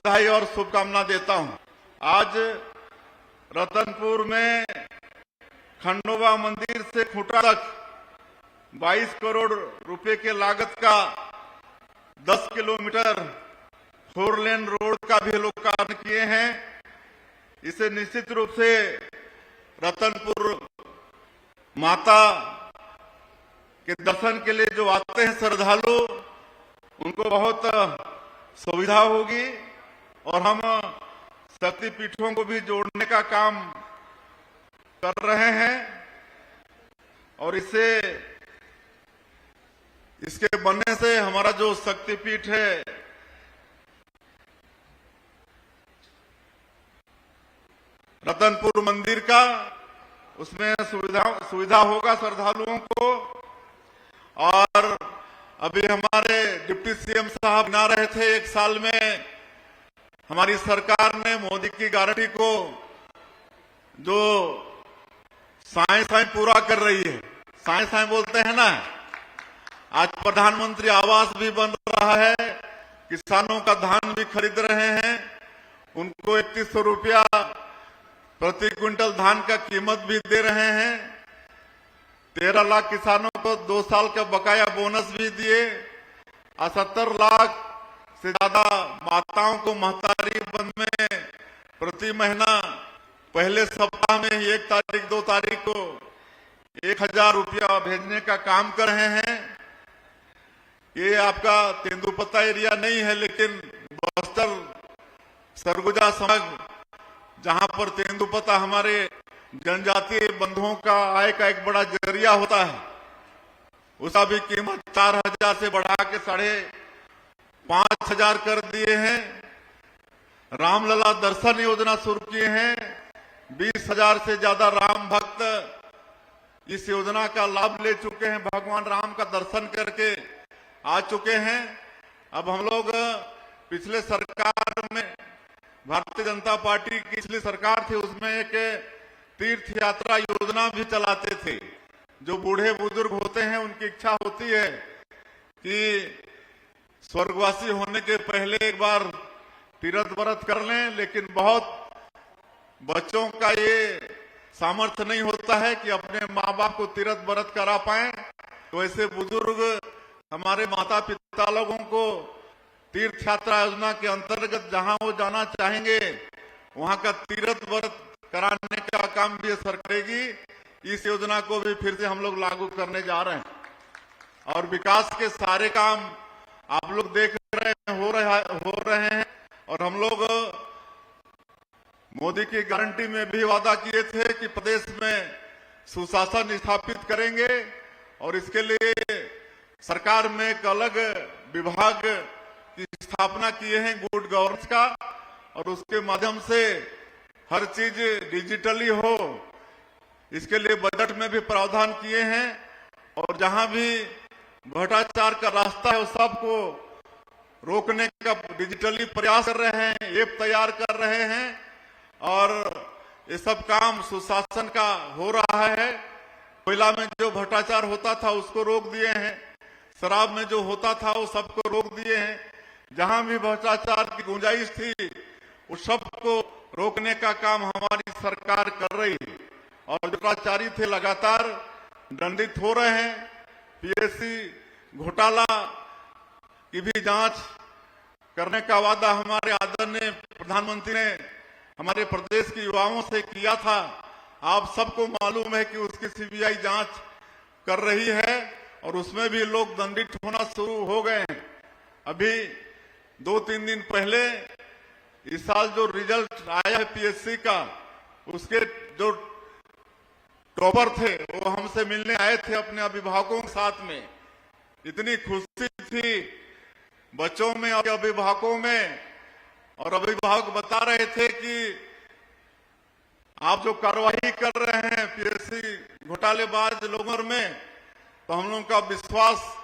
बधाई और शुभकामना देता हूं। आज रतनपुर में खंडोबा मंदिर से खूंटा तक 22 करोड़ रुपए के लागत का 10 किलोमीटर 4 लेन रोड का भी लोकार्पण किए हैं। इसे निश्चित रूप से रतनपुर माता के दर्शन के लिए जो आते हैं श्रद्धालु, उनको बहुत सुविधा होगी और हम शक्तिपीठों को भी जोड़ने का काम कर रहे हैं और इसके बनने से हमारा जो शक्तिपीठ है रतनपुर मंदिर का, उसमें सुविधा होगा श्रद्धालुओं को। और अभी हमारे डिप्टी सीएम साहब बना रहे थे, 1 साल में हमारी सरकार ने मोदी की गारंटी को जो साएं पूरा कर रही है, साएं बोलते हैं ना। आज प्रधानमंत्री आवास भी बन रहा है, किसानों का धान भी खरीद रहे हैं, उनको 3100 रुपया प्रति क्विंटल धान का कीमत भी दे रहे हैं। 13 लाख किसानों को 2 साल का बकाया बोनस भी दिए और 70 लाख से ज्यादा माताओं को महतारी बंद में प्रति महीना पहले सप्ताह में ही 1 तारीख 2 तारीख को 1000 रुपया भेजने का काम कर रहे हैं। ये आपका तेंदुपत्ता एरिया नहीं है, लेकिन बस्तर सरगुजा समग्र, जहां पर तेंदुपत्ता हमारे जनजातीय बंधुओं का आय का एक बड़ा जरिया होता है, उसका भी कीमत 4000 से बढ़ा के 5500 कर दिए हैं। रामलला दर्शन योजना शुरू किए हैं, 20,000 से ज्यादा राम भक्त इस योजना का लाभ ले चुके हैं, भगवान राम का दर्शन करके आ चुके हैं। अब हम लोग पिछले सरकार में, भारतीय जनता पार्टी की पिछली सरकार थी, उसमें एक तीर्थ यात्रा योजना भी चलाते थे। जो बूढ़े बुजुर्ग होते हैं, उनकी इच्छा होती है कि स्वर्गवासी होने के पहले एक बार तीर्थ व्रत कर लें, लेकिन बहुत बच्चों का ये सामर्थ्य नहीं होता है कि अपने माँ बाप को तीर्थ व्रत करा पाए। तो ऐसे बुजुर्ग हमारे माता पिता लोगों को तीर्थ यात्रा योजना के अंतर्गत जहां वो जाना चाहेंगे, वहां का तीर्थ व्रत कराने का काम भी सर करेगी। इस योजना को भी फिर से हम लोग लागू करने जा रहे हैं और विकास के सारे काम आप लोग देख रहे हैं, हो रहे हैं। और हम लोग मोदी की गारंटी में भी वादा किए थे कि प्रदेश में सुशासन स्थापित करेंगे और इसके लिए सरकार में एक अलग विभाग की स्थापना किए हैं, गुड गवर्नेंस का, और उसके माध्यम से हर चीज डिजिटली हो, इसके लिए बजट में भी प्रावधान किए हैं। और जहां भी भ्रष्टाचार का रास्ता है, उस सबको रोकने का डिजिटली प्रयास कर रहे हैं, ऐप तैयार कर रहे हैं और ये सब काम सुशासन का हो रहा है। कोयला में जो भ्रष्टाचार होता था उसको रोक दिए हैं, शराब में जो होता था वो सबको रोक दिए हैं। जहां भी भ्रष्टाचार की गुंजाइश थी, उस सबको रोकने का काम हमारी सरकार कर रही है और जो भ्रष्टाचारी थे लगातार दंडित हो रहे हैं। पीएससी घोटाला की भी जांच करने का वादा हमारे आदरणीय प्रधानमंत्री ने हमारे प्रदेश के युवाओं से किया था। आप सबको मालूम है कि उसकी सीबीआई जांच कर रही है और उसमें भी लोग दंडित होना शुरू हो गए हैं। अभी 2-3 दिन पहले इस साल जो रिजल्ट आया है पीएससी का, उसके जो टॉपर थे वो हमसे मिलने आए थे अपने अभिभावकों के साथ में। इतनी खुशी थी बच्चों में और अभिभावकों में, और अभिभावक बता रहे थे कि आप जो कार्रवाई कर रहे हैं पीएससी घोटालेबाज लोगों में, तो हम लोगों का विश्वास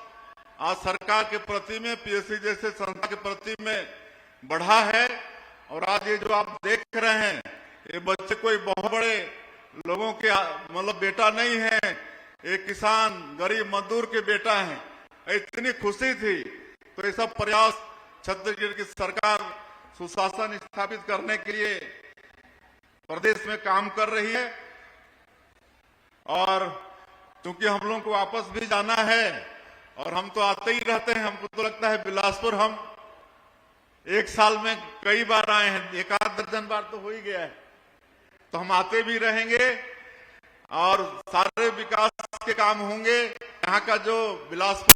आज सरकार के प्रति में, पीएससी जैसे संस्था के प्रति में बढ़ा है। और आज ये जो आप देख रहे हैं, ये बच्चे कोई बहुत बड़े लोगों के मतलब बेटा नहीं है, एक किसान गरीब मजदूर के बेटा है। इतनी खुशी थी। तो ये सब प्रयास छत्तीसगढ़ की सरकार सुशासन स्थापित करने के लिए प्रदेश में काम कर रही है। और क्योंकि हम लोगों को वापस भी जाना है और हम तो आते ही रहते हैं, हमको तो लगता है बिलासपुर हम एक साल में कई बार आए हैं, एक आध दर्जन बार तो हो ही गया है, तो हम आते भी रहेंगे और सारे विकास के काम होंगे। यहाँ का जो बिलासपुर